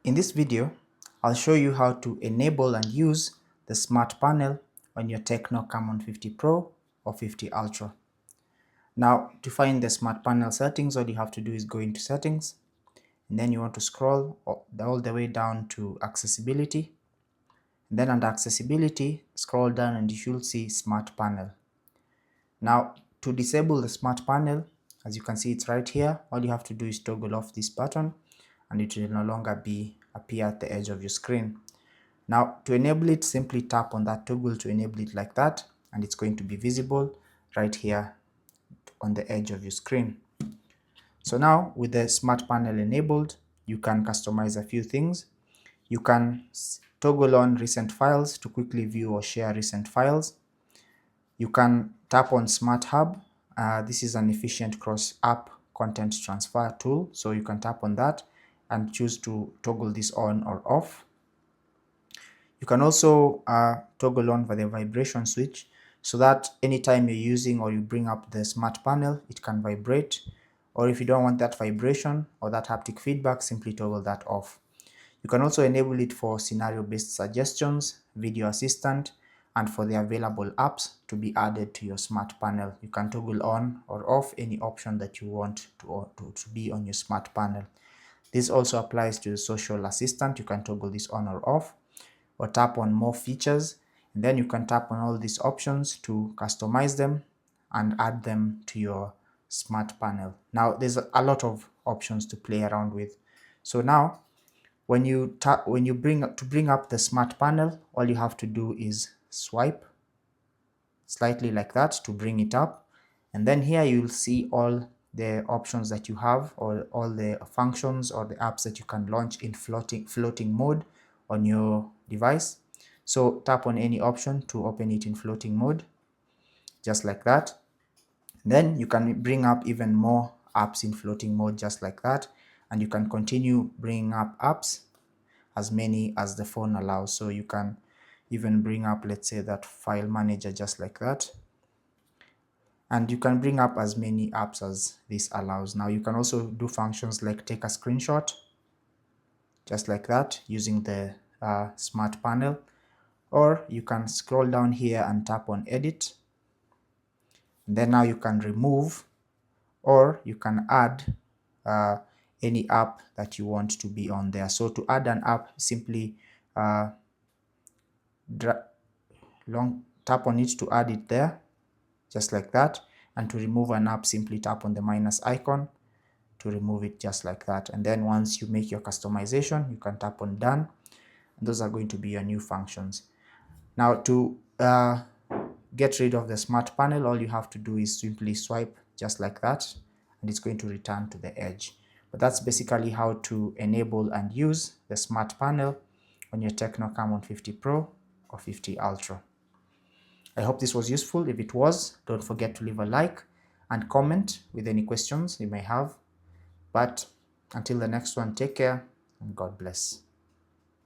In this video, I'll show you how to enable and use the smart panel on your Tecno Camon 50 Pro or 50 Ultra. Now, to find the smart panel settings, all you have to do is go into settings, and then you want to scroll all the way down to accessibility. And then under accessibility, scroll down and you should see smart panel. Now, to disable the smart panel, as you can see it's right here, all you have to do is toggle off this button and it will no longer appear at the edge of your screen. Now, to enable it, simply tap on that toggle to enable it like that, and it's going to be visible right here on the edge of your screen. So now, with the smart panel enabled, you can customize a few things. You can toggle on recent files to quickly view or share recent files. You can tap on Smart Hub. This is an efficient cross-app content transfer tool, so you can tap on that and choose to toggle this on or off. You can also toggle on the vibration switch so that anytime you're using or you bring up the smart panel, it can vibrate. Or if you don't want that vibration or that haptic feedback, simply toggle that off. You can also enable it for scenario-based suggestions, video assistant, and for the available apps to be added to your smart panel. You can toggle on or off any option that you want to be on your smart panel. This also applies to the social assistant. You can toggle this on or off, or tap on more features, and then you can tap on all these options to customize them and add them to your smart panel. Now there's a lot of options to play around with. So now when you bring up the smart panel, all you have to do is swipe slightly like that to bring it up, and then here you'll see all the options that you have, or all the functions or the apps that you can launch in floating mode on your device. So tap on any option to open it in floating mode, just like that. Then you can bring up even more apps in floating mode, just like that, and you can continue bringing up apps as many as the phone allows. So you can even bring up, let's say, that file manager, just like that, and you can bring up as many apps as this allows. Now you can also do functions like take a screenshot, just like that, using the smart panel, or you can scroll down here and tap on edit, and then now you can remove or you can add any app that you want to be on there. So to add an app, simply tap on it to add it there, just like that, and to remove an app, simply tap on the minus icon to remove it, just like that. And then once you make your customization, you can tap on done, and those are going to be your new functions. Now to get rid of the smart panel, all you have to do is simply swipe just like that, and it's going to return to the edge. But that's basically how to enable and use the smart panel on your Tecno Camon 50 Pro or 50 Ultra. I hope this was useful. If it was, don't forget to leave a like and comment with any questions you may have. But until the next one, take care and God bless.